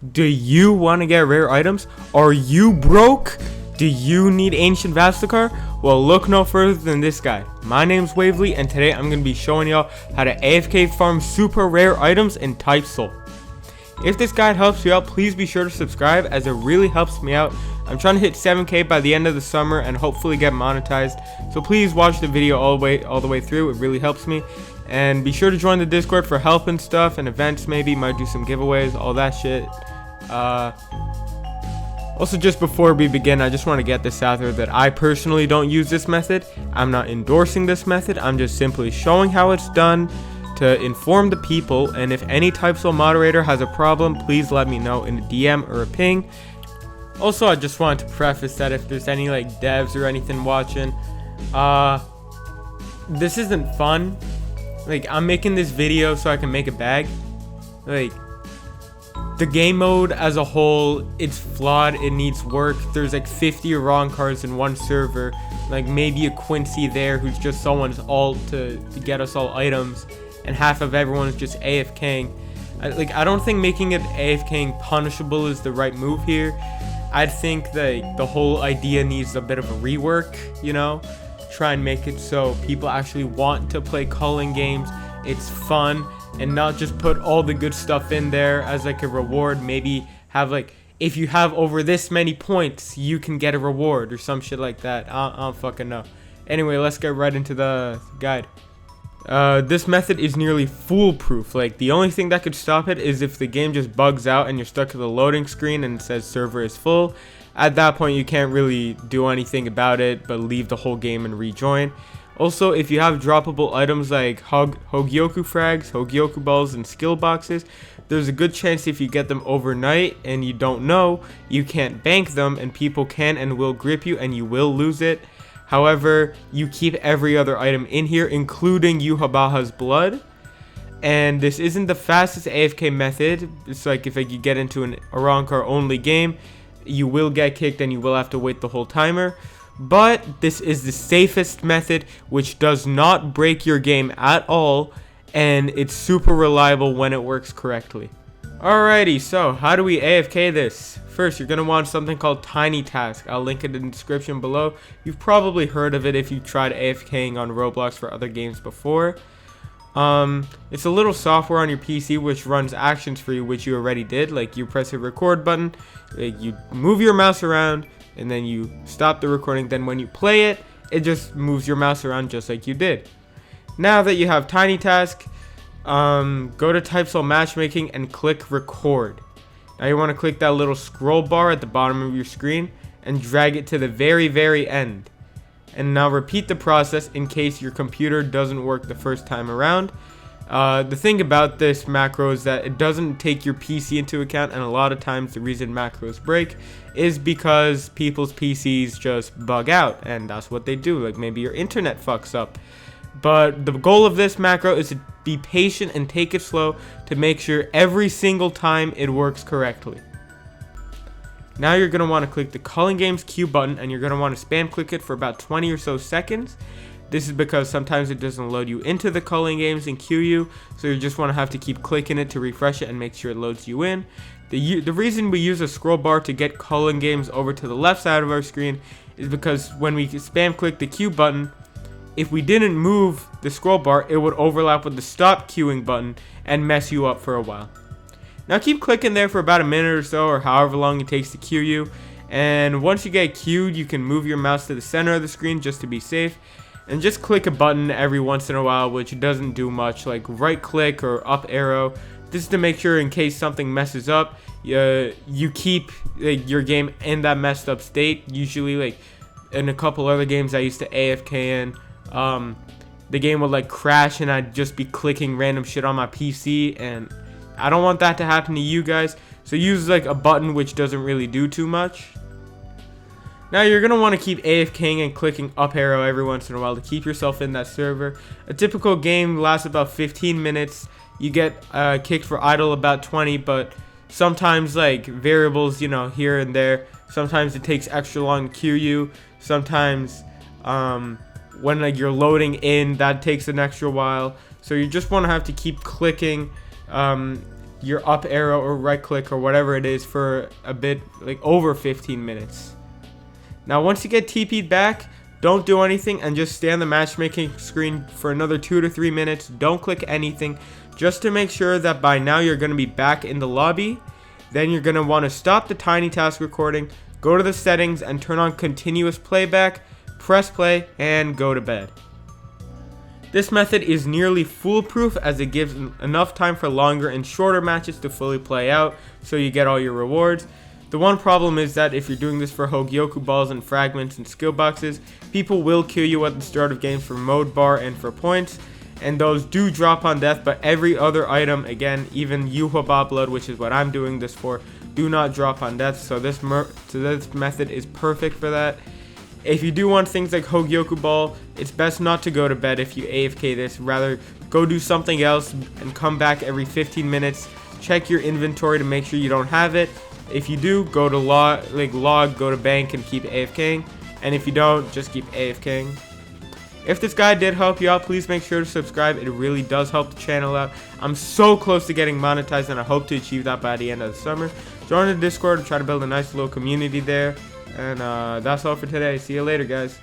Do you want to get rare items? Are you broke? Do you need ancient vastocar? Well, look no further than this guy. My name's Waverly, and today I'm going to be showing y'all how to AFK farm super rare items in Type Soul. If this guide helps you out, please be sure to subscribe, as it really helps me out. I'm trying to hit 7K by the end of the summer and hopefully get monetized. So please watch the video all the way through. It really helps me. And be sure to join the Discord for help and stuff and events. Maybe might do some giveaways, all that shit. Also, just before we begin, I just want to get this out there that I personally don't use this method. I'm not endorsing this method. I'm just simply showing how it's done to inform the people. And if any Type Soul moderator has a problem, please let me know in a DM or a ping. Also, I just wanted to preface that if there's any like devs or anything watching, this isn't fun. Like, I'm making this video so I can make a bag. Like, the game mode as a whole, it's flawed, it needs work. There's like 50 arrancars in one server, like maybe a Quincy there who's just someone's ult to get us all items, and half of everyone's just AFKing. I don't think making it AFKing punishable is the right move here. I think that the whole idea needs a bit of a rework, you know? Try and make it so people actually want to play culling games. It's fun, and not just put all the good stuff in there as like a reward. Maybe have like, if you have over this many points, you can get a reward or some shit like that. I don't fucking know. Anyway, let's get right into the guide. This method is nearly foolproof. Like, the only thing that could stop it is if the game just bugs out and you're stuck at the loading screen and it says server is full. At that point, you can't really do anything about it but leave the whole game and rejoin. Also, if you have droppable items like Hogyoku frags, Hogyoku balls, and skill boxes, there's a good chance if you get them overnight and you don't know, you can't bank them and people can and will grip you and you will lose it. However, you keep every other item in here, including Yuhabaha's blood. And this isn't the fastest AFK method. It's like if you get into an arrancar only game, you will get kicked and you will have to wait the whole timer. But this is the safest method, which does not break your game at all, and it's super reliable when it works correctly. Alrighty, so how do we AFK this? First, you're going to want something called tinytask. I'll link it in the description below. You've probably heard of it if you've tried AFKing on Roblox for other games before. It's a little software on your PC which runs actions for you, which you already did. Like, you press a record button, like you move your mouse around, and then you stop the recording. Then when you play it, it just moves your mouse around just like you did. Now that you have tinytask, go to Type Soul matchmaking and click record. Now you want to click that little scroll bar at the bottom of your screen and drag it to the very end. And now repeat the process in case your computer doesn't work the first time around. The thing about this macro is that it doesn't take your PC into account, and a lot of times the reason macros break is because people's PCs just bug out, and that's what they do. Like, maybe your internet fucks up. But the goal of this macro is to be patient and take it slow to make sure every single time it works correctly. Now you're going to want to click the Culling Games Q button, and you're going to want to spam click it for about 20 or so seconds. This is because sometimes it doesn't load you into the culling games and queue you, so you just want to have to keep clicking it to refresh it and make sure it loads you in. The reason we use a scroll bar to get culling games over to the left side of our screen is because when we spam click the Q button, if we didn't move the scroll bar, it would overlap with the stop queuing button and mess you up for a while. Now keep clicking there for about a minute or so, or however long it takes to queue you. And once you get queued, you can move your mouse to the center of the screen just to be safe. And just click a button every once in a while, which doesn't do much, like right click or up arrow. This is to make sure in case something messes up, you keep your game in that messed up state. Usually, like in a couple other games I used to AFK in, the game would like crash and I'd just be clicking random shit on my PC, and I don't want that to happen to you guys. So use like a button which doesn't really do too much. Now you're going to want to keep AFKing and clicking up arrow every once in a while to keep yourself in that server. A typical game lasts about 15 minutes. You get kicked for idle about 20, but sometimes like variables, you know, here and there. Sometimes it takes extra long to queue you. Sometimes when like you're loading in, that takes an extra while. So you just want to have to keep clicking your up arrow or right click or whatever it is for a bit, like over 15 minutes. Now once you get TP'd back, don't do anything and just stay on the matchmaking screen for another 2 to 3 minutes. Don't click anything, just to make sure that by now you're going to be back in the lobby. Then you're going to want to stop the tinytask recording, go to the settings and turn on continuous playback, press play and go to bed. This method is nearly foolproof as it gives enough time for longer and shorter matches to fully play out, so you get all your rewards. The one problem is that if you're doing this for Hogyoku balls and fragments and skill boxes, people will kill you at the start of games for mode bar and for points, and those do drop on death, but every other item, again, even Yuhaba blood, which is what I'm doing this for, do not drop on death, so this method is perfect for that. If you do want things like Hogyoku ball, it's best not to go to bed if you AFK this. Rather, go do something else and come back every 15 minutes. Check your inventory to make sure you don't have it. If you do, go to log, go to bank and keep AFKing. And if you don't, just keep AFKing. If this guide did help you out, please make sure to subscribe. It really does help the channel out. I'm so close to getting monetized and I hope to achieve that by the end of the summer. Join the Discord and try to build a nice little community there. And that's all for today. See you later, guys.